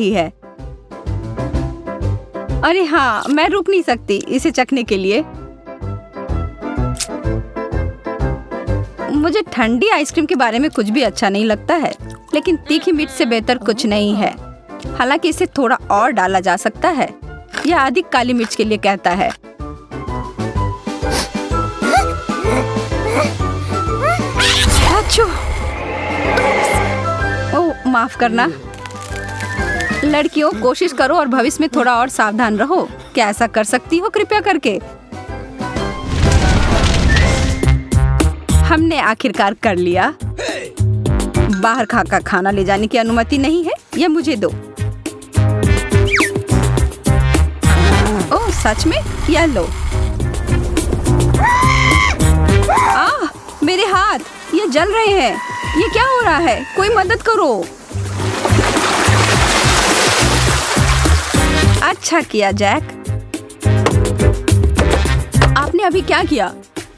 रही है। अरे हाँ, मैं रुक नहीं सकती इसे चखने के लिए। मुझे ठंडी आइसक्रीम के बारे में कुछ भी अच्छा नहीं लगता है, लेकिन तीखी मिर्च से बेहतर कुछ नहीं है। हालांकि इसे थोड़ा और डाला जा सकता है। यह अधिक काली मिर्च के लिए कहता है। अच्छो! ओह, माफ करना। लड़कियों, कोशिश करो और भविष्य में थोड़ा और सावधान रहो। क्या ऐसा कर सकती हो कृपया करके? हमने आखिरकार कर लिया। बाहर खाकर खाना ले जाने की अनुमति नहीं है। यह मुझे दो। ओह, सच में? यह लो। मेरे हाथ, ये जल रहे हैं। ये क्या हो रहा है? कोई मदद करो। अच्छा किया जैक। आपने अभी क्या किया?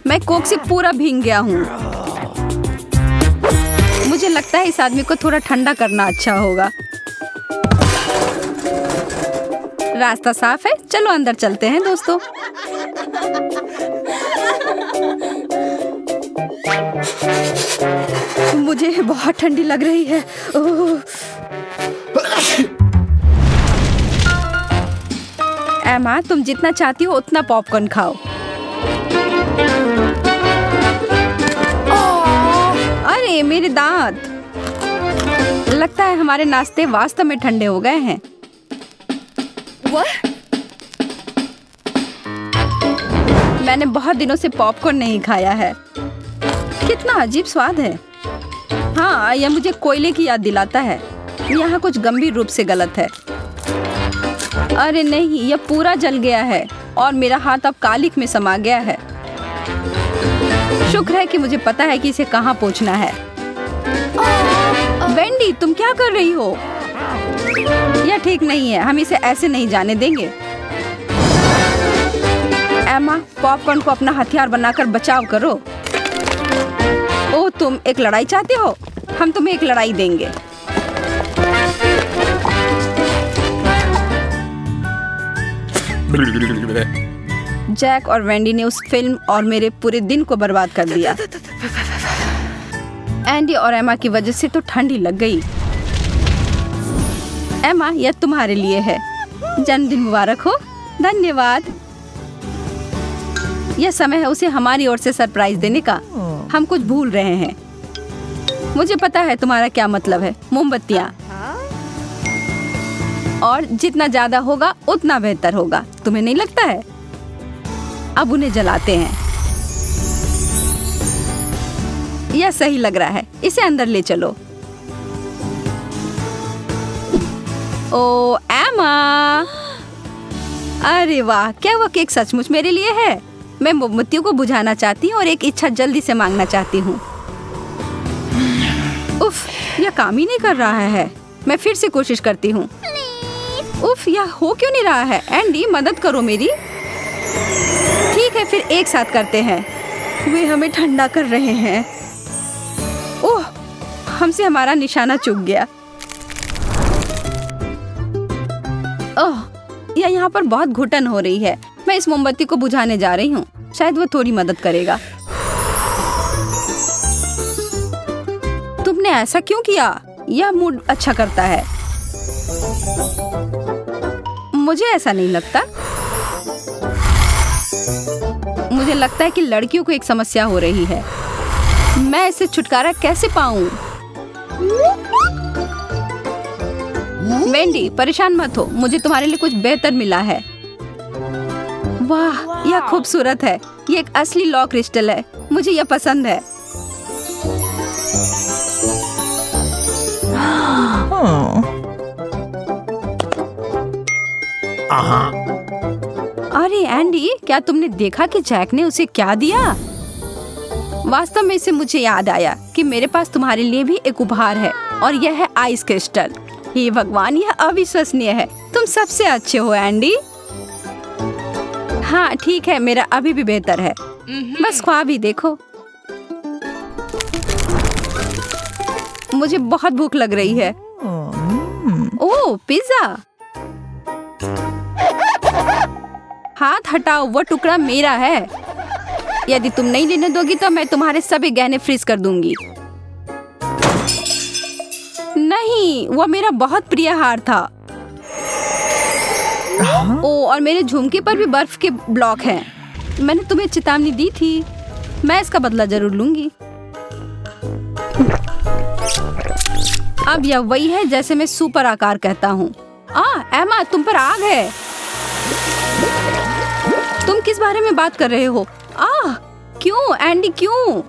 मैं कोक से पूरा भीग गया हूँ। मुझे लगता है इस आदमी को थोड़ा ठंडा करना अच्छा होगा। रास्ता साफ है, चलो अंदर चलते हैं दोस्तों। मुझे बहुत ठंडी लग रही है। ओह। एमा, तुम जितना चाहती हो उतना पॉपकॉर्न खाओ। अरे मेरे दांत! लगता है हमारे नाश्ते वास्तव में ठंडे हो गए हैं। मैंने बहुत दिनों से पॉपकॉर्न नहीं खाया है। कितना अजीब स्वाद है। हाँ, यह मुझे कोयले की याद दिलाता है। यहाँ कुछ गंभीर रूप से गलत है। अरे नहीं, यह पूरा जल गया है और मेरा हाथ अब कालिख में समा गया है। शुक्र है कि मुझे पता है कि इसे कहाँ पोंछना है। वेंडी, तुम क्या कर रही हो? यह ठीक नहीं है। हम इसे ऐसे नहीं जाने देंगे। एमा, पॉपकॉर्न को अपना हथियार बनाकर बचाव करो। ओह, तुम एक लड़ाई चाहते हो? हम तुम्हें एक लड़ाई देंगे। जैक और वेंडी ने उस फिल्म और मेरे पूरे दिन को बर्बाद कर दिया। एंडी और एमा की वजह से तो ठंडी लग गई। एमा, यह तुम्हारे लिए है। जन्मदिन मुबारक हो। धन्यवाद। यह समय है उसे हमारी ओर से सरप्राइज देने का। हम कुछ भूल रहे हैं। मुझे पता है तुम्हारा क्या मतलब है। मोमबत्तियाँ। और जितना ज्यादा होगा उतना बेहतर होगा। तुम्हें नहीं लगता है? अब उन्हें जलाते हैं। यह सही लग रहा है। इसे अंदर ले चलो। ओ एमा! अरे वाह, क्या वह केक सचमुच मेरे लिए है? मैं मोमबत्तियों को बुझाना चाहती हूँ और एक इच्छा जल्दी से मांगना चाहती हूँ। उफ, यह काम ही नहीं कर रहा है। मैं फिर से कोशिश करती हूँ। उफ, यह हो क्यों नहीं रहा है? एंडी, मदद करो मेरी। ठीक है, फिर एक साथ करते हैं। वे हमें ठंडा कर रहे हैं। ओह, हमसे हमारा निशाना चूक गया। ओह, यह यहाँ पर बहुत घुटन हो रही है। मैं इस मोमबत्ती को बुझाने जा रही हूँ। शायद वो थोड़ी मदद करेगा। तुमने ऐसा क्यों किया? यह मूड अच्छा करता है। मुझे ऐसा नहीं लगता। मुझे लगता है कि लड़कियों को एक समस्या हो रही है। मैं इससे छुटकारा कैसे पाऊं? वेंडी, परेशान मत हो। मुझे तुम्हारे लिए कुछ बेहतर मिला है। वाह, यह खूबसूरत है। ये एक असली लॉ क्रिस्टल है। मुझे यह पसंद है। अरे एंडी, क्या तुमने देखा कि जैक ने उसे क्या दिया? वास्तव में इसे मुझे याद आया कि मेरे पास तुम्हारे लिए भी एक उपहार है और यह है आइस क्रिस्टल। हे भगवान, यह अविश्वसनीय है। तुम सबसे अच्छे हो एंडी। हाँ ठीक है, मेरा अभी भी बेहतर है। बस ख्वाब ही देखो। मुझे बहुत भूख लग रही है। ओह, ओह, पिज्जा। हाथ हटाओ, वो टुकड़ा मेरा है। यदि तुम नहीं लेने दोगी तो मैं तुम्हारे सभी गहने फ्रीज कर दूंगी। नहीं, वो मेरा बहुत प्रिय हार था। ओ, और मेरे झुमके पर भी बर्फ के ब्लॉक हैं। मैंने तुम्हें चेतावनी दी थी। मैं इसका बदला जरूर लूंगी। अब यह वही है जैसे मैं सुपर आकार कहता हूँ। एमा, तुम पर आग है। तुम किस बारे में बात कर रहे हो? क्यों एंडी, क्यों?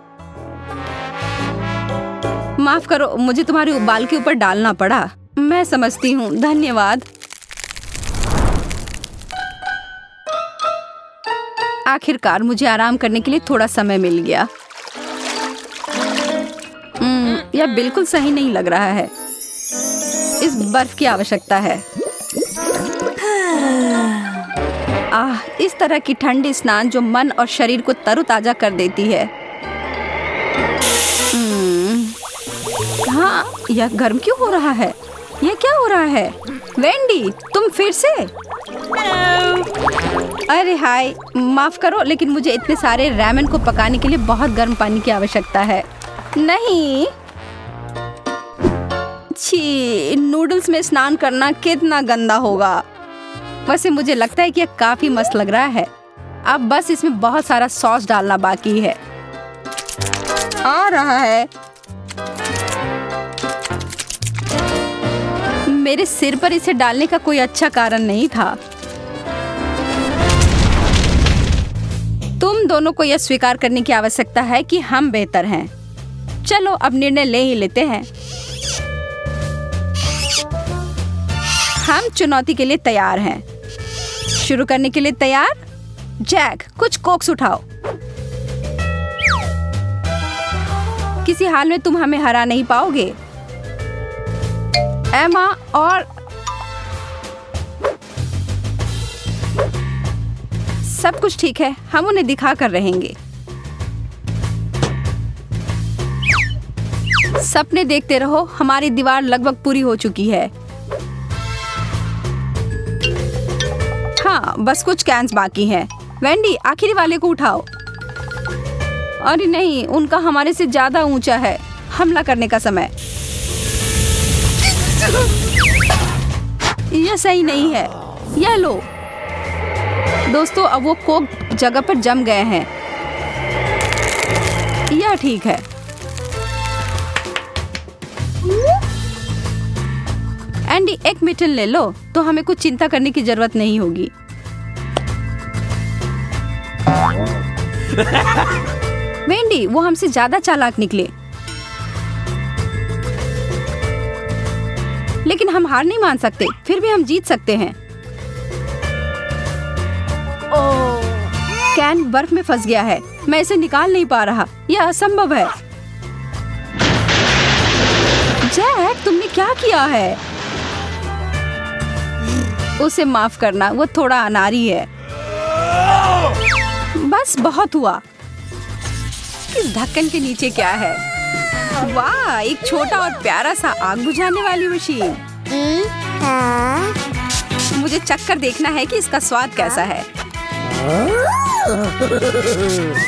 माफ करो, मुझे तुम्हारे बाल के ऊपर डालना पड़ा। मैं समझती हूँ, धन्यवाद। आखिरकार मुझे आराम करने के लिए थोड़ा समय मिल गया। यह बिल्कुल सही नहीं लग रहा है। इस बर्फ की आवश्यकता है। इस तरह की ठंडी स्नान जो मन और शरीर को तरोताजा कर देती है। हाँ, यह गर्म क्यों हो रहा है? यह क्या हो रहा है? वेंडी, तुम फिर से? अरे हाय, माफ करो, लेकिन मुझे इतने सारे रैमेन को पकाने के लिए बहुत गर्म पानी की आवश्यकता है। नहीं, छी, नूडल्स में स्नान करना कितना गंदा होगा। वैसे मुझे लगता है कि यह काफी मस्त लग रहा है। अब बस इसमें बहुत सारा सॉस डालना बाकी है। आ रहा है। मेरे सिर पर इसे डालने का कोई अच्छा कारण नहीं था। तुम दोनों को यह स्वीकार करने की आवश्यकता है कि हम बेहतर हैं। चलो अब निर्णय ले ही लेते हैं। हम चुनौती के लिए तैयार हैं। शुरू करने के लिए तैयार? जैक, कुछ कोक्स उठाओ। किसी हाल में तुम हमें हरा नहीं पाओगे। एमा और सब कुछ ठीक है, हम उन्हें दिखा कर रहेंगे। सपने देखते रहो, हमारी दीवार लगभग पूरी हो चुकी है। हाँ, बस कुछ कैंस बाकी हैं। वेंडी, आखिरी वाले को उठाओ। अरे नहीं, उनका हमारे से ज्यादा ऊंचा है। हमला करने का समय। यह सही नहीं है। यह लो दोस्तों, अब वो कोक जगह पर जम गए हैं। यह ठीक है। एंडी, एक मिटन ले लो तो हमें कुछ चिंता करने की जरूरत नहीं होगी। वेंडी, वो हमसे ज्यादा चालाक निकले। लेकिन हम हार नहीं मान सकते, फिर भी हम जीत सकते हैं। कैन बर्फ में फंस गया है। मैं इसे निकाल नहीं पा रहा। यह असंभव है। जैक, तुमने क्या किया है? उसे माफ करना, वो थोड़ा अनाड़ी है। बस बहुत हुआ। इस ढक्कन के नीचे क्या है? वाह, एक छोटा और प्यारा सा आग बुझाने वाली मशीन। मुझे चक्कर देखना है कि इसका स्वाद कैसा है।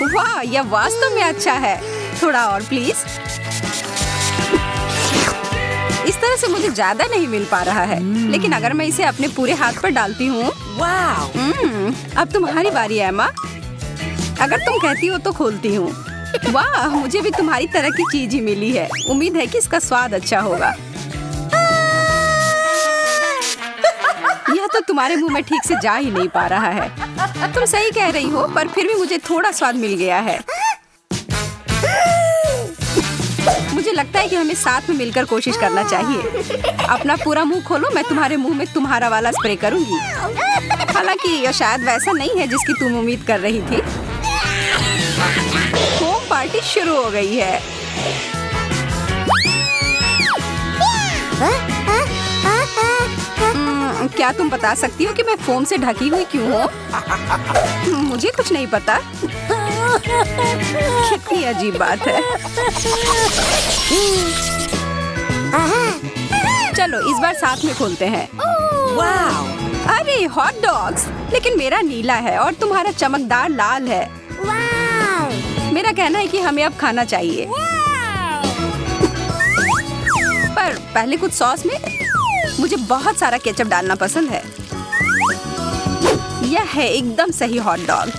वाह, यह वास्तव में अच्छा है। थोड़ा और प्लीज। इस तरह से मुझे ज्यादा नहीं मिल पा रहा है, लेकिन अगर मैं इसे अपने पूरे हाथ पर डालती हूँ। अब तुम्हारी बारी है एमा। अगर तुम कहती हो तो खोलती हूँ। वाह, मुझे भी तुम्हारी तरह की चीज ही मिली है। उम्मीद है कि इसका स्वाद अच्छा होगा। यह तो तुम्हारे मुंह में ठीक से जा ही नहीं पा रहा है। तुम सही कह रही हो, पर फिर भी मुझे थोड़ा स्वाद मिल गया है। मुझे लगता है कि हमें साथ में मिलकर कोशिश करना चाहिए। अपना पूरा मुंह खोलो, मैं तुम्हारे मुंह में तुम्हारा वाला स्प्रे करूंगी। हालांकि यह शायद वैसा नहीं है जिसकी तुम उम्मीद कर रही थी। होम पार्टी शुरू हो गई है। क्या तुम बता सकती हो कि मैं फोम से ढकी हुई क्यों हूँ? मुझे कुछ नहीं पता। कितनी अजीब बात है। चलो इस बार साथ में खोलते हैं। वाओ! अरे हॉट डॉग्स, लेकिन मेरा नीला है और तुम्हारा चमकदार लाल है। मेरा कहना है कि हमें अब खाना चाहिए। पर पहले कुछ सॉस में मुझे बहुत सारा केचप डालना पसंद है। यह है एकदम सही हॉट डॉग।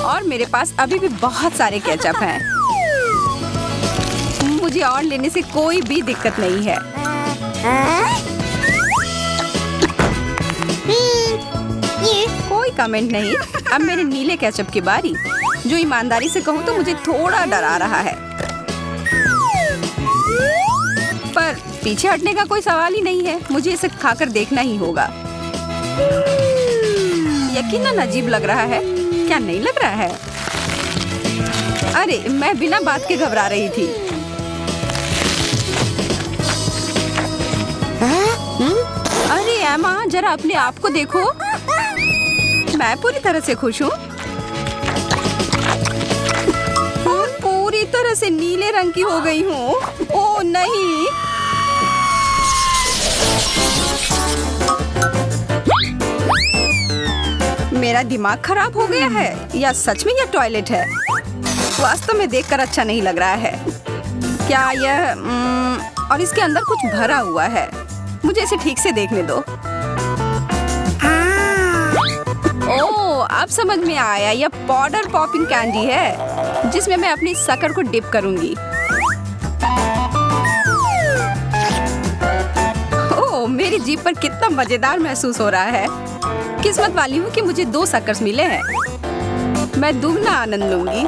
और मेरे पास अभी भी बहुत सारे केचप हैं। मुझे और लेने से कोई भी दिक्कत नहीं है। कोई कमेंट नहीं। अब मेरे नीले केचप की बारी। जो ईमानदारी से कहूँ तो मुझे थोड़ा डरा रहा है, पर पीछे हटने का कोई सवाल ही नहीं है। मुझे इसे खाकर देखना ही होगा। यकीनन अजीब लग रहा है, क्या नहीं लग रहा है? अरे मैं बिना बात के घबरा रही थी। अरे एमा, जरा अपने आप को देखो। मैं पूरी तरह से खुश हूँ और पूरी तरह से नीले रंग की हो गई हूँ। ओह नहीं, मेरा दिमाग खराब हो गया है या सच में यह टॉयलेट है? वास्तव में देखकर अच्छा नहीं लग रहा है। क्या यह और इसके अंदर कुछ भरा हुआ है। मुझे इसे ठीक से देखने दो। ओह, अब समझ में आया, यह पाउडर पॉपिंग कैंडी है जिसमें मैं अपनी शक्कर को डिप करूंगी। ओह, मेरी जीभ पर कितना मजेदार महसूस हो रहा है। किस्मत वाली हूँ कि मुझे 2 शक्कर्स मिले हैं। मैं दुगना आनंद लूंगी।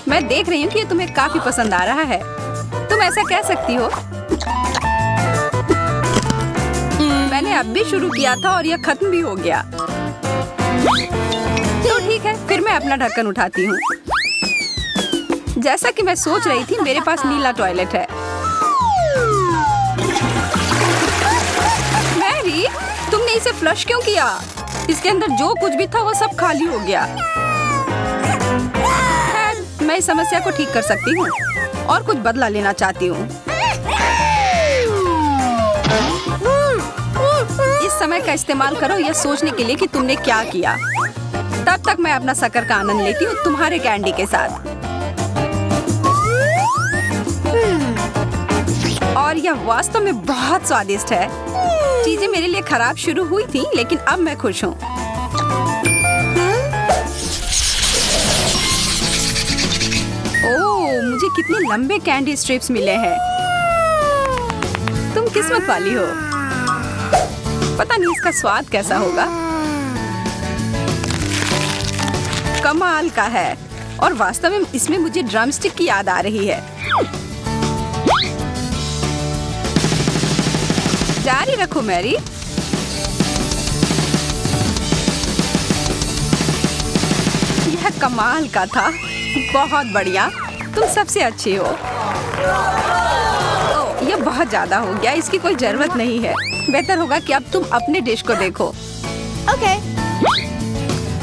मैं देख रही हूँ कि ये तुम्हें काफी पसंद आ रहा है। तुम ऐसा कह सकती हो। मैंने अब भी शुरू किया था और यह खत्म भी हो गया। तो ठीक है, फिर मैं अपना ढक्कन उठाती हूँ। जैसा कि मैं सोच रही थी, मेरे पास नीला टॉयलेट है। मैरी, तुमने इसे फ्लश क्यों किया? इसके अंदर जो कुछ भी था वो सब खाली हो गया। मैं इस समस्या को ठीक कर सकती हूँ और कुछ बदला लेना चाहती हूँ। इस समय का इस्तेमाल करो यह सोचने के लिए कि तुमने क्या किया। तब तक मैं अपना शक्कर का आनंद लेती हूँ तुम्हारे कैंडी के साथ। और यह वास्तव में बहुत स्वादिष्ट है। चीजें मेरे लिए खराब शुरू हुई थी, लेकिन अब मैं खुश हूँ। ओह, मुझे कितने लंबे कैंडी स्ट्रिप्स मिले हैं। तुम किस्मत वाली हो। पता नहीं इसका स्वाद कैसा होगा। कमाल का है। और वास्तव में इसमें मुझे ड्रमस्टिक की याद आ रही है। जारी रखो मैरी। यह कमाल का था। बहुत बढ़िया, तुम सबसे अच्छी हो। ओह, यह बहुत ज्यादा हो गया। इसकी कोई जरूरत नहीं है। बेहतर होगा कि अब तुम अपने डिश को देखो। ओके।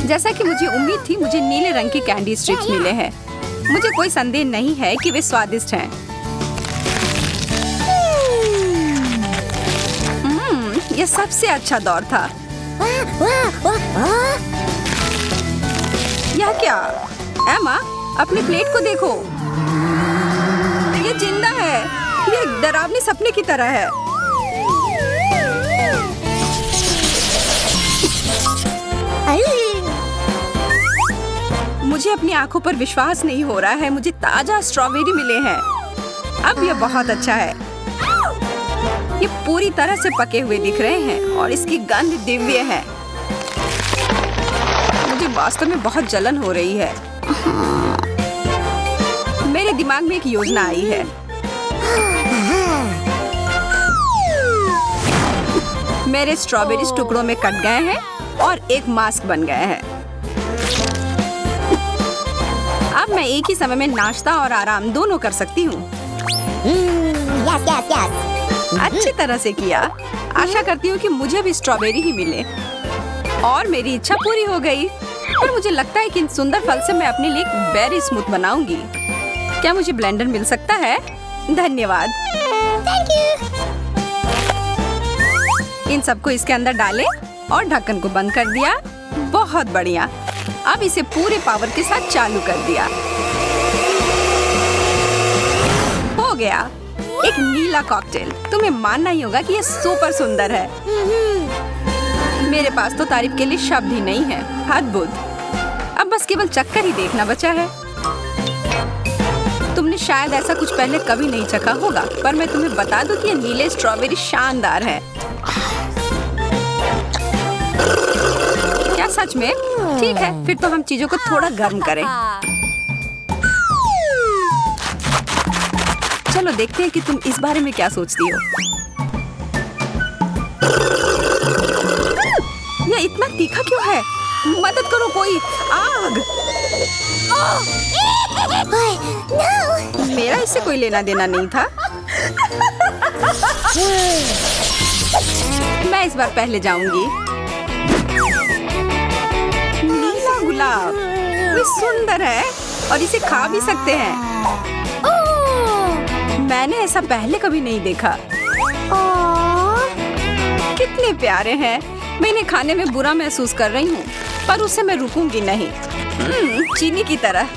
जैसा कि मुझे उम्मीद थी, मुझे नीले रंग की कैंडी स्ट्रिप्स मिले हैं। मुझे कोई संदेह नहीं है कि वे स्वादिष्ट हैं। यह सबसे अच्छा दौर था। यह क्या? एमा, अपनी प्लेट को देखो। यह जिंदा है। यह डरावने सपने की तरह है। मुझे अपनी आंखों पर विश्वास नहीं हो रहा है। मुझे ताजा स्ट्रॉबेरी मिले हैं। अब यह बहुत अच्छा है। ये पूरी तरह से पके हुए दिख रहे हैं और इसकी गंध दिव्य है। मुझे वास्तव में बहुत जलन हो रही है। मेरे दिमाग में एक योजना आई है। मेरे स्ट्रॉबेरीज टुकड़ों में कट गए हैं और एक मास्क बन गए हैं। अब मैं एक ही समय में नाश्ता और आराम दोनों कर सकती हूँ। अच्छी तरह से किया। आशा करती हूँ कि मुझे भी स्ट्रॉबेरी ही मिले। और मेरी इच्छा पूरी हो गई। पर मुझे लगता है कि इन सुंदर फल से मैं अपने लिए एक बेरी स्मूथ बनाऊंगी। क्या मुझे ब्लेंडर मिल सकता है? धन्यवाद। इन सबको इसके अंदर डालें और ढक्कन को बंद कर दिया। बहुत बढ़िया। अब इसे पूरे पावर के साथ चालू कर दिया। हो गया, एक नीला कॉकटेल। तुम्हें मानना ही होगा कि ये सुपर सुंदर है। मेरे पास तो तारीफ के लिए शब्द ही नहीं है। अद्भुत। अब बस केवल चक्कर ही देखना बचा है। तुमने शायद ऐसा कुछ पहले कभी नहीं चखा होगा, पर मैं तुम्हें बता दूं कि ये नीले स्ट्रॉबेरी शानदार है। क्या सच में? ठीक है, फिर तो हम चीजों को थोड़ा गर्म करें। चलो देखते हैं कि तुम इस बारे में क्या सोचती हो। यह इतना तीखा क्यों है? मदद करो कोई, आग! मेरा इससे कोई लेना देना नहीं था। मैं इस बार पहले जाऊंगी। नीला गुलाब, ये सुंदर है और इसे खा भी सकते हैं। मैंने ऐसा पहले कभी नहीं देखा। कितने प्यारे हैं। मैं इन्हें खाने में बुरा महसूस कर रही हूँ, पर उससे मैं रुकूंगी नहीं। चीनी की तरह।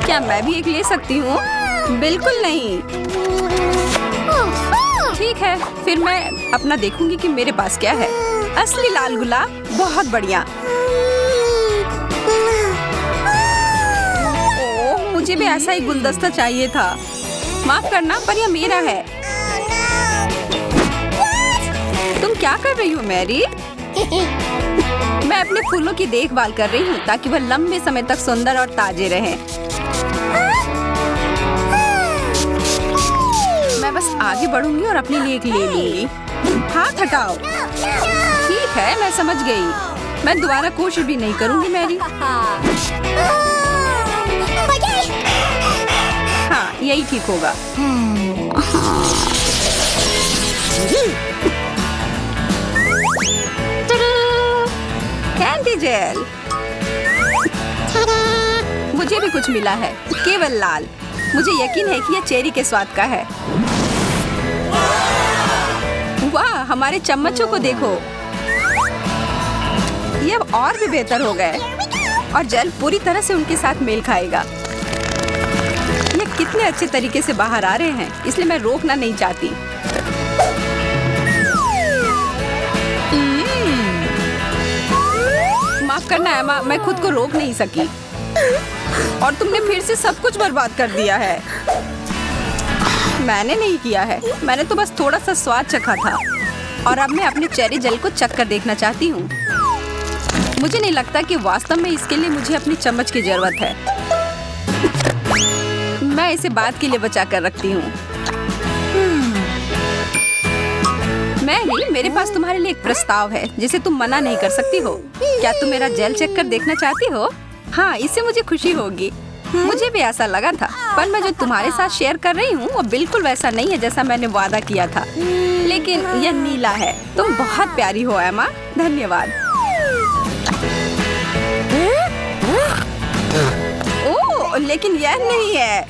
क्या मैं भी एक ले सकती हूँ? बिल्कुल नहीं। ठीक है, फिर मैं अपना देखूंगी कि मेरे पास क्या है। असली लाल गुलाब, बहुत बढ़िया। ओह, मुझे भी ऐसा ही गुलदस्ता चाहिए था। माफ करना, पर यह मेरा है। तुम क्या कर रही हो मैरी? मैं अपने फूलों की देखभाल कर रही हूँ ताकि वह लंबे समय तक सुंदर और ताजे रहें। मैं बस आगे बढ़ूंगी और अपने लिए एक ले लूंगी। हाथ हटाओ। ठीक है, मैं समझ गई। मैं दोबारा कोशिश भी नहीं करूंगी मैरी। हाँ, यही ठीक होगा। कैंडी जेल। मुझे भी कुछ मिला है, केवल लाल। मुझे यकीन है कि यह चेरी के स्वाद का है। वाह, हमारे चम्मचों को देखो। ये अब और भी बेहतर हो गए और जेल पूरी तरह से उनके साथ मेल खाएगा। ये कितने अच्छे तरीके से बाहर आ रहे हैं, इसलिए मैं रोकना नहीं चाहती। माफ करना एमा, मैं खुद को रोक नहीं सकी और तुमने फिर से सब कुछ बर्बाद कर दिया है। मैंने नहीं किया है, मैंने तो बस थोड़ा सा स्वाद चखा था और अब मैं अपने चेरी जेल को चख कर देखना चाहती हूँ। मुझे नहीं लगता कि वास्तव में इसके लिए मुझे अपनी चम्मच की जरूरत है। मैं इसे बाद के लिए बचा कर रखती हूँ। मैरी, मेरे पास तुम्हारे लिए एक प्रस्ताव है जिसे तुम मना नहीं कर सकती हो। क्या तुम मेरा जेल चेक कर देखना चाहती हो? हाँ, इससे मुझे खुशी होगी। मुझे भी ऐसा लगा था, पर मैं जो तुम्हारे साथ शेयर कर रही हूँ वो बिल्कुल वैसा नहीं है जैसा मैंने वादा किया था। लेकिन यह नीला है। तुम बहुत प्यारी हो एमा। धन्यवाद। ओह, लेकिन यह नहीं है।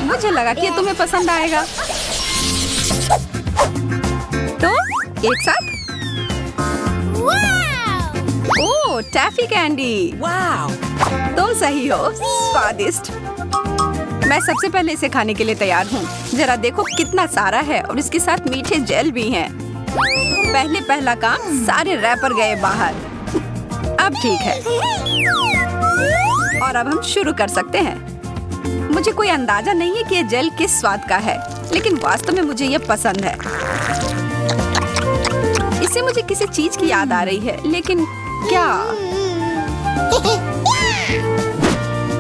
मुझे लगा कि तुम्हें पसंद आएगा। तो एक साथ। ओह, टैफी कैंडी। Wow! तुम सही हो, स्वादिष्ट। मैं सबसे पहले इसे खाने के लिए तैयार हूँ। जरा देखो कितना सारा है और इसके साथ मीठे जेल भी हैं। पहला काम, सारे रैपर गए बाहर। अब ठीक है और अब हम शुरू कर सकते हैं। मुझे कोई अंदाजा नहीं है कि ये जेल किस स्वाद का है, लेकिन वास्तव में मुझे ये पसंद है। इससे मुझे किसी चीज की याद आ रही है, लेकिन क्या?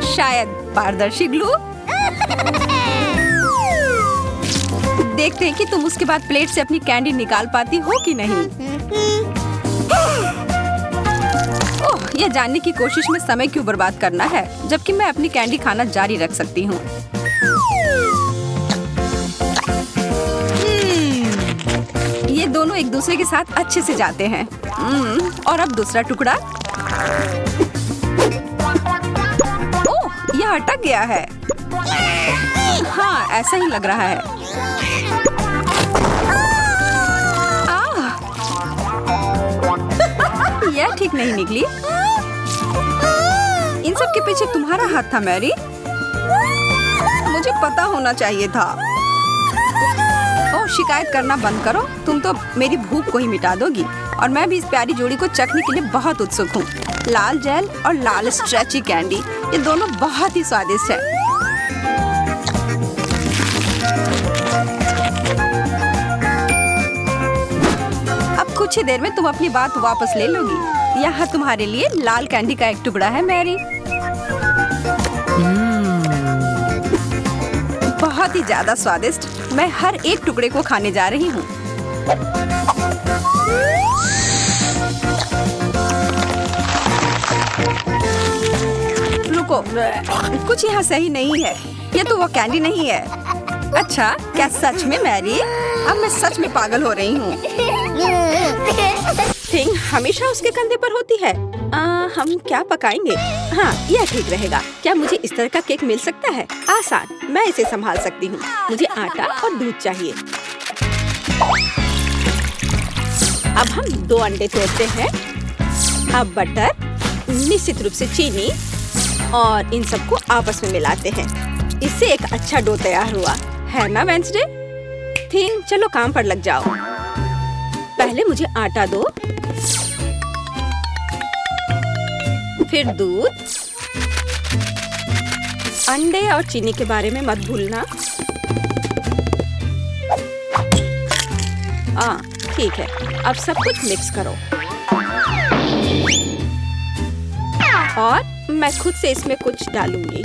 शायद पारदर्शी ग्लू। देखते हैं कि तुम उसके बाद प्लेट से अपनी कैंडी निकाल पाती हो कि नहीं। ओह, यह जानने की कोशिश में समय क्यों बर्बाद करना है, जबकि मैं अपनी कैंडी खाना जारी रख सकती हूँ। ये दोनों एक दूसरे के साथ अच्छे से जाते हैं। और अब दूसरा टुकड़ा। ओह, यह अटक गया है। हाँ, ऐसा ही लग रहा है। यह ठीक नहीं निकली। इन सब के पीछे तुम्हारा हाथ था मैरी। मुझे पता होना चाहिए था। ओह, शिकायत करना बंद करो। तुम तो मेरी भूख को ही मिटा दोगी। और मैं भी इस प्यारी जोड़ी को चखने के लिए बहुत उत्सुक हूँ। लाल जेल और लाल स्ट्रेची कैंडी, ये दोनों बहुत ही स्वादिष्ट है। अब कुछ ही देर में तुम अपनी बात वापस ले लोगी। यहाँ तुम्हारे लिए लाल कैंडी का एक टुकड़ा है मैरी। बहुत ही ज्यादा स्वादिष्ट। मैं हर एक टुकड़े को खाने जा रही हूँ। रुको, कुछ यहाँ सही नहीं है। ये तो वो कैंडी नहीं है। अच्छा, क्या सच में मैरी? अब मैं सच में पागल हो रही हूँ। थिंग हमेशा उसके कंधे पर होती है। हम क्या पकाएंगे? हाँ, यह ठीक रहेगा। क्या मुझे इस तरह का केक मिल सकता है? आसान, मैं इसे संभाल सकती हूँ। मुझे आटा और दूध चाहिए। अब हम 2 अंडे तोड़ते हैं। अब बटर, निश्चित रूप से चीनी और इन सबको आपस में मिलाते हैं। इससे एक अच्छा डो तैयार हुआ है ना वेंसडे? थिंग चलो काम पर लग जाओ। पहले मुझे आटा दो, फिर दूध। अंडे और चीनी के बारे में मत भूलना। ठीक है, अब सब कुछ मिक्स करो। और मैं खुद से इसमें कुछ डालूंगी।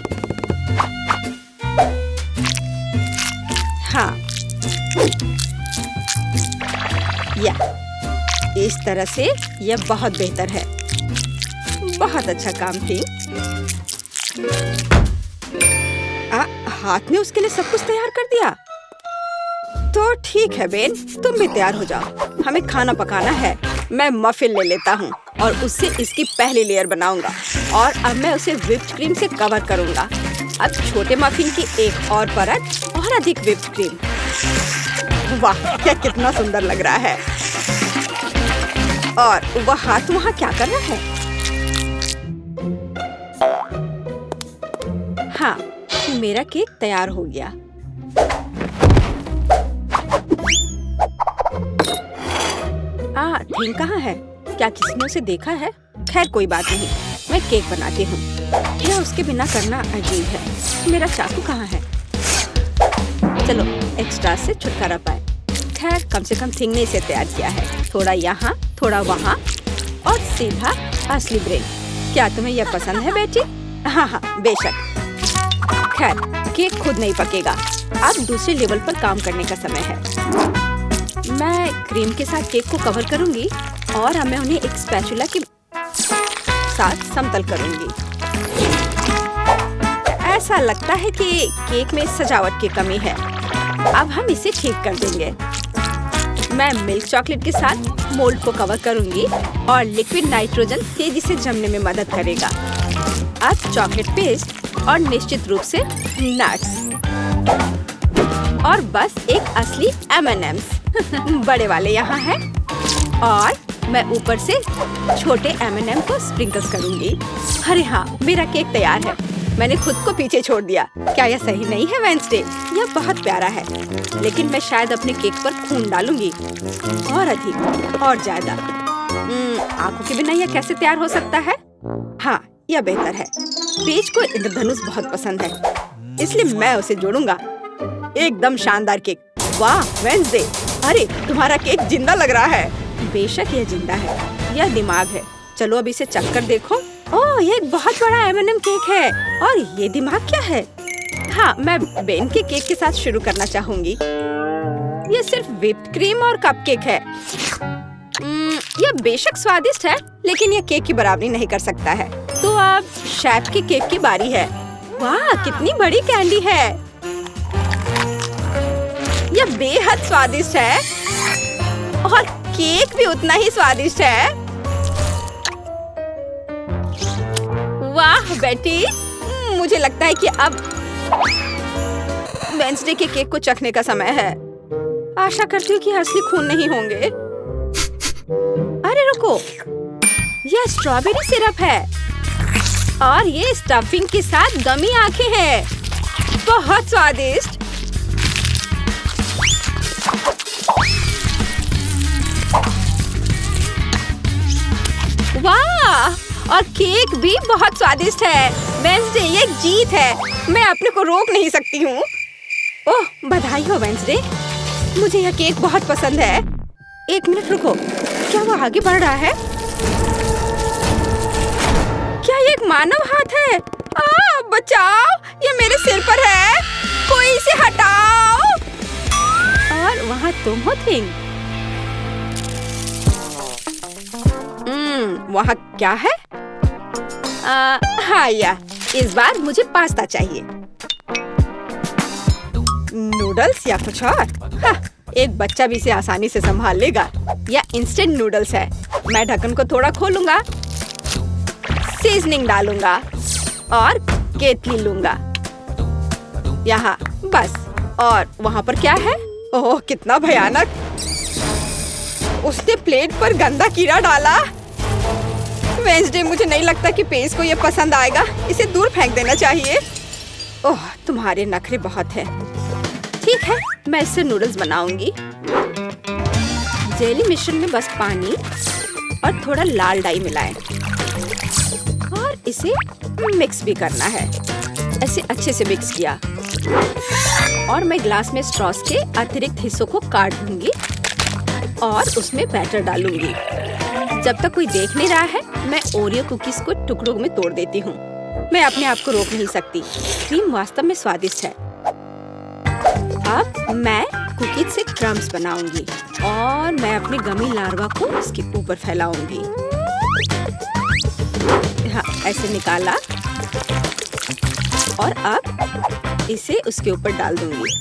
हाँ, या इस तरह से यह बहुत बेहतर है। बहुत अच्छा काम थी। हाथ में उसके लिए सब कुछ तैयार कर दिया। तो ठीक है बेन, तुम भी तैयार हो जाओ। हमें खाना पकाना है। मैं मफिन ले लेता हूँ और उससे इसकी पहली लेयर बनाऊंगा। और अब मैं उसे व्हिप्ड क्रीम से कवर करूंगा। अब छोटे मफिन की एक और परत और अधिक व्हिप्ड क्रीम। वाह, क्या कितना सुंदर लग रहा है। और वह हाथ वहाँ क्या कर रहा है? हाँ, मेरा केक तैयार हो गया। थिंग कहाँ है? क्या किसी ने उसे देखा है? खैर कोई बात नहीं, मैं केक बनाती हूँ। यह उसके बिना करना अजीब है। मेरा चाकू कहाँ है? चलो, एक्स्ट्रा से छुटकारा पाए। खैर, कम से कम थिंग ने इसे तैयार किया है। थोड़ा यहाँ, थोड़ा वहाँ और सीधा असली ब्रेड। क्या तुम्हें यह पसंद है बेटी? हाँ हाँ, बेशक। खैर, केक खुद नहीं पकेगा। अब दूसरे लेवल पर काम करने का समय है। मैं क्रीम के साथ केक को कवर करूंगी और अब मैं उन्हें एक स्पैचुला के साथ समतल करूंगी। ऐसा लगता है कि केक में सजावट की कमी है। अब हम इसे ठीक कर देंगे। मैं मिल्क चॉकलेट के साथ मोल्ड को कवर करूंगी और लिक्विड नाइट्रोजन तेजी से जमने में मदद करेगा। अब चॉकलेट पेस्ट और निश्चित रूप से नट्स और बस एक असली M&M's बड़े वाले यहाँ हैं। और मैं ऊपर से छोटे M&M को स्प्रिंकल्स करूंगी। अरे हाँ, मेरा केक तैयार है। मैंने खुद को पीछे छोड़ दिया। क्या यह सही नहीं है वेंसडे? यह बहुत प्यारा है, लेकिन मैं शायद अपने केक पर खून डालूंगी और अधिक और ज्यादा। आंखों के बिना यह कैसे तैयार हो सकता है? हाँ, यह बेहतर है। पेज को इंद्रधनुष बहुत पसंद है, इसलिए मैं उसे जोड़ूंगा। एकदम शानदार केक। वाह वेंसडे, अरे तुम्हारा केक जिंदा लग रहा है। बेशक यह जिंदा है, यह दिमाग है। चलो अब इसे चख कर देखो। ओह, ये एक बहुत बड़ा M&M केक है। और ये दिमाग क्या है? हाँ, मैं बेन के केक के साथ शुरू करना चाहूंगी। यह सिर्फ व्हिप्ड क्रीम और कपकेक है। यह बेशक स्वादिष्ट है, लेकिन यह केक की बराबरी नहीं कर सकता है। तो अब शेफ के केक की बारी है। वाह, कितनी बड़ी कैंडी है। यह बेहद स्वादिष्ट है और केक भी उतना ही स्वादिष्ट है। वाह बेटी, मुझे लगता है कि अब वेंसडे के केक को चखने का समय है। आशा करती हूँ कि असली खून नहीं होंगे। अरे रुको, यह स्ट्रॉबेरी सिरप है और ये स्टफिंग के साथ गमी आंखें हैं। बहुत स्वादिष्ट। वाह, और केक भी बहुत स्वादिष्ट है। वेंसडे, ये जीत है। मैं अपने को रोक नहीं सकती हूँ। ओह, बधाई हो वेंसडे, मुझे यह केक बहुत पसंद है। एक मिनट रुको, क्या वो आगे बढ़ रहा है? क्या ये एक मानव हाथ है? बचाओ, ये मेरे सिर पर है। कोई इसे हटाओ। और वहाँ तुम हो थिंग। वहाँ क्या है? हाँ, इस बार मुझे पास्ता चाहिए। नूडल्स या कुछ और? हाँ, एक बच्चा भी इसे आसानी से संभाल लेगा। यह इंस्टेंट नूडल्स है। मैं ढक्कन को थोड़ा खोलूंगा, सीजनिंग डालूंगा और केतली लूंगा। यहाँ बस। और वहाँ पर क्या है? ओह, कितना भयानक! उसने प्लेट पर गंदा कीड़ा डाला। वेंसडे, मुझे नहीं लगता कि पेस को ये पसंद आएगा। इसे दूर फेंक देना चाहिए। ओह, तुम्हारे नखरे बहुत हैं। ठीक है, मैं इससे नूडल्स बनाऊंगी। जेली मिश्रण में बस पानी और थोड़ा लाल डाई मिलाएं और इसे मिक्स भी करना है। ऐसे अच्छे से मिक्स किया और मैं ग्लास में स्ट्रॉस के अतिरिक्त हिस्सों को काट दूंगी और उसमें बैटर डालूंगी। जब तक कोई देख नहीं रहा है, मैं ओरियो कुकीज को टुकड़ों में तोड़ देती हूँ। मैं अपने आप को रोक नहीं सकती। क्रीम वास्तव में स्वादिष्ट है। अब मैं कुकीज से क्रम्स बनाऊंगी और मैं अपने गमी लार्वा को इसके ऊपर फैलाऊंगी। हाँ, ऐसे निकाला और अब इसे उसके ऊपर डाल दूंगी,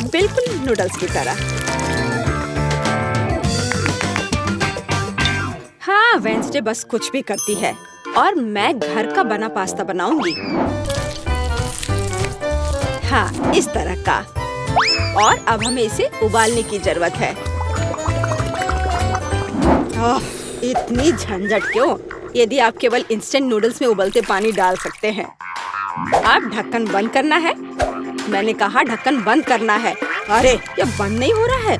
बिल्कुल नूडल्स की तरह। हाँ, वेंसडे बस कुछ भी करती है और मैं घर का बना पास्ता बनाऊंगी। हाँ, इस तरह का। और अब हमें इसे उबालने की जरूरत है। इतनी झंझट क्यों? यदि आप केवल इंस्टेंट नूडल्स में उबलते पानी डाल सकते हैं। अब ढक्कन बंद करना है। मैंने कहा ढक्कन बंद करना है। अरे, ये बंद नहीं हो रहा है।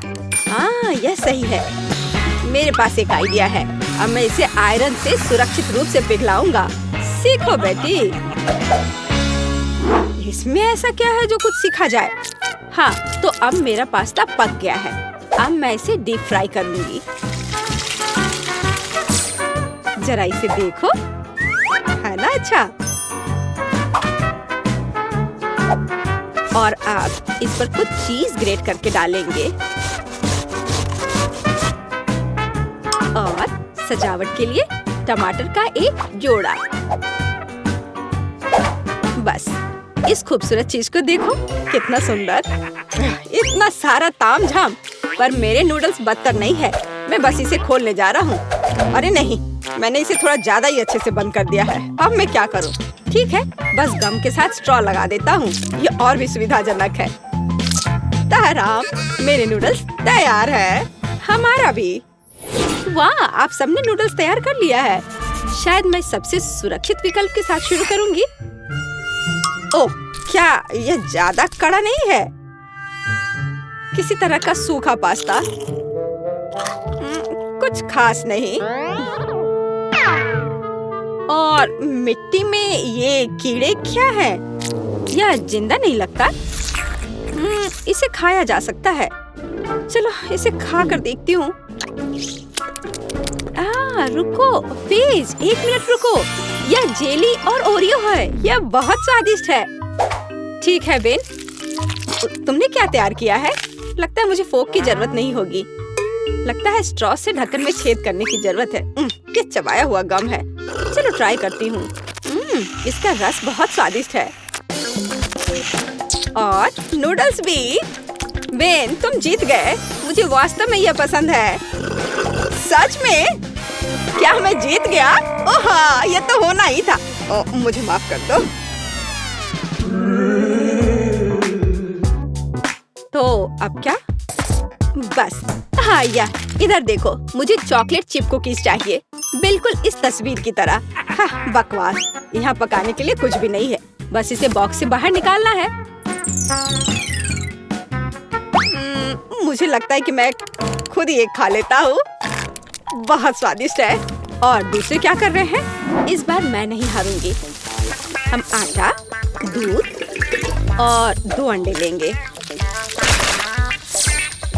हाँ, यह सही है। मेरे पास एक आइडिया है। अब मैं इसे आयरन से सुरक्षित रूप से पिघलाऊंगा। सीखो बेटी। इसमें ऐसा क्या है जो कुछ सीखा जाए? हाँ, तो अब मेरा पास्ता पक गया है। अब मैं इसे डीप फ्राई करूंगी। जरा इसे देखो, है ना अच्छा? और अब इस पर कुछ चीज ग्रेट करके डालेंगे और सजावट के लिए टमाटर का एक जोड़ा। बस, इस खूबसूरत चीज को देखो, कितना सुंदर। इतना सारा तामझाम, पर मेरे नूडल्स बदतर नहीं है। मैं बस इसे खोलने जा रहा हूँ। अरे नहीं, मैंने इसे थोड़ा ज्यादा ही अच्छे से बंद कर दिया है। अब मैं क्या करूँ? ठीक है, बस गम के साथ स्ट्रॉ लगा देता हूँ। ये और भी सुविधाजनक है। ताराम, मेरे नूडल्स तैयार है। हमारा भी। वाह, आप सबने नूडल्स तैयार कर लिया है। शायद मैं सबसे सुरक्षित विकल्प के साथ शुरू करूंगी। ओह, क्या यह ज्यादा कड़ा नहीं है? किसी तरह का सूखा पास्ता। कुछ खास नहीं। और मिट्टी में ये कीड़े क्या है? यह जिंदा नहीं लगता। इसे खाया जा सकता है। चलो, इसे खा कर देखती हूँ। रुको प्लीज, एक मिनट रुको। यह जेली और ओरियो है। यह बहुत स्वादिष्ट है। ठीक है बेन, तुमने क्या तैयार किया है? लगता है मुझे फोक की जरूरत नहीं होगी। लगता है स्ट्रॉ से ढक्कन में छेद करने की जरूरत है। ये चबाया हुआ गम है। चलो ट्राई करती हूँ। इसका रस बहुत स्वादिष्ट है। और नूडल्स भी। बेन, तुम जीत गए। मुझे वास्तव में यह पसंद है। सच में? क्या मैं जीत गया? ओह हाँ, ये तो होना ही था। मुझे माफ कर दो। तो अब क्या? बस हाँ, इधर देखो, मुझे चॉकलेट चिप कुकीज चाहिए, बिल्कुल इस तस्वीर की तरह। हाँ, बकवास। यहाँ पकाने के लिए कुछ भी नहीं है, बस इसे बॉक्स से बाहर निकालना है। मुझे लगता है कि मैं खुद ही एक खा लेता हूँ। बहुत स्वादिष्ट है। और दूसरे क्या कर रहे हैं? इस बार मैं नहीं हारूंगी। हम आटा, दूध और 2 अंडे लेंगे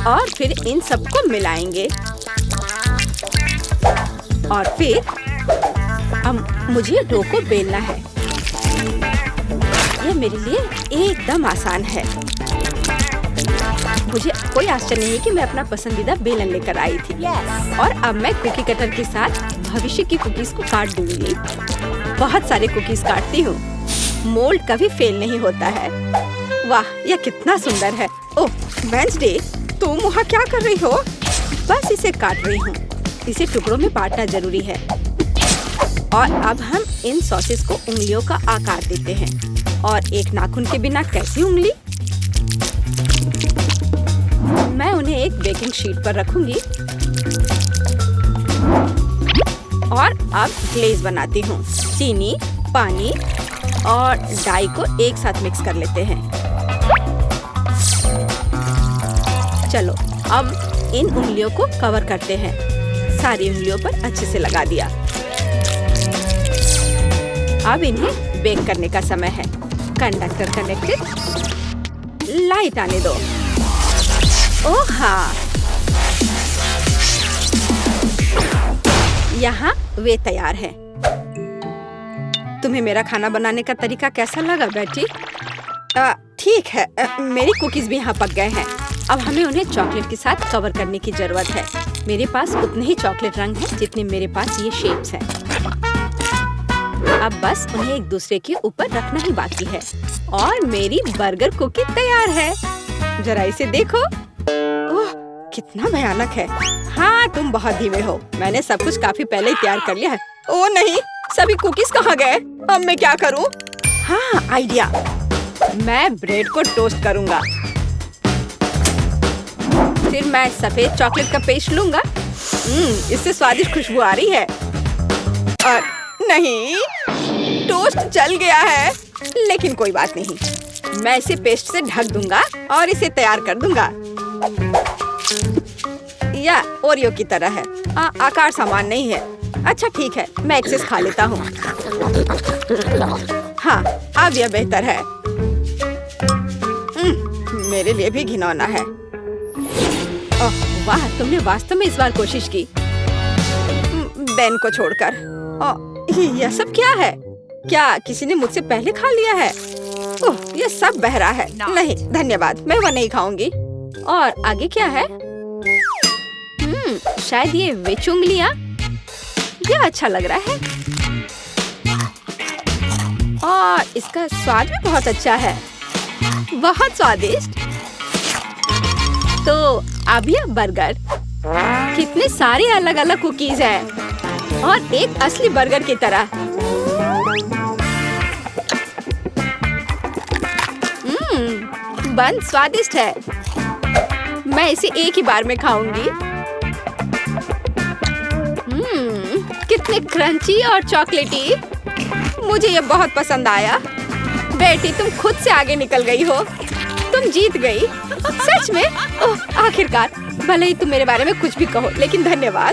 और फिर इन सबको मिलाएंगे। और फिर मुझे डो को बेलना है। यह मेरे लिए एकदम आसान है। मुझे कोई आश्चर्य नहीं कि मैं अपना पसंदीदा बेलन लेकर आई थी। और अब मैं कुकी कटर के साथ भविष्य की कुकीज को काट दूंगी। बहुत सारे कुकीज काटती हूँ। मोल्ड कभी फेल नहीं होता है। वाह, यह कितना सुंदर है। ओह वेंसडे, तुम वहाँ क्या कर रही हो? बस इसे काट रही हूँ। इसे टुकड़ों में बांटना जरूरी है। और अब हम इन सॉसेस को उंगलियों का आकार देते हैं। और एक नाखून के बिना कैसी उंगली? मैं उन्हें एक बेकिंग शीट पर रखूंगी और अब ग्लेज बनाती हूँ। चीनी, पानी और डाई को एक साथ मिक्स कर लेते हैं। चलो अब इन उंगलियों को कवर करते हैं। सारी उंगलियों पर अच्छे से लगा दिया। अब इन्हें बेक करने का समय है। Conductor connected. लाइट आने दो। ओह हाँ, यहाँ वे तैयार है। तुम्हें मेरा खाना बनाने का तरीका कैसा लगा बेटी? ठीक है, मेरी कुकीज भी यहाँ पक गए हैं। अब हमें उन्हें चॉकलेट के साथ कवर करने की जरूरत है। मेरे पास उतने ही चॉकलेट रंग हैं जितने मेरे पास ये शेप्स हैं। अब बस उन्हें एक दूसरे के ऊपर रखना ही बाकी है। और मेरी बर्गर कुकी तैयार है। जरा इसे देखो। ओह, कितना भयानक है। हाँ, तुम बहुत धीमे हो। मैंने सब कुछ काफी पहले ही तैयार कर लिया है। ओह नहीं, सभी कुकीज कहाँ गए? अब मैं क्या करूँ? हाँ, आइडिया। मैं ब्रेड को टोस्ट करूँगा। फिर मैं सफेद चॉकलेट का पेस्ट लूँगा। इससे स्वादिष्ट खुशबू आ रही है। और नहीं, टोस्ट जल गया है। लेकिन कोई बात नहीं, मैं इसे पेस्ट से ढक दूंगा और इसे तैयार कर दूंगा। या ओरियो की तरह है। आकार समान नहीं है। अच्छा ठीक है, मैं एक्सेस खा लेता हूँ। हाँ, अब यह बेहतर है। मेरे लिए भी घिनौना है। ओह वाह, तुमने वास्तव में इस बार कोशिश की। बेन को छोड़कर। यह सब क्या है? क्या किसी ने मुझसे पहले खा लिया है? ओह, यह सब बह रहा है। नहीं धन्यवाद, मैं वह नहीं खाऊंगी। और आगे क्या है? शायद ये विच उंगलियां। यह अच्छा लग रहा है और इसका स्वाद भी बहुत अच्छा है। बहुत स्वादिष्ट। तो अब यह बर्गर। कितने सारे अलग अलग कुकीज हैं और एक असली बर्गर की तरह। बन स्वादिष्ट है। मैं इसे एक ही बार में खाऊंगी। कितने क्रंची और चॉकलेटी। मुझे ये बहुत पसंद आया। बेटी, तुम खुद से आगे निकल गई हो। तुम जीत गई। सच में? ओह, आखिरकार। भले ही तुम मेरे बारे में कुछ भी कहो, लेकिन धन्यवाद।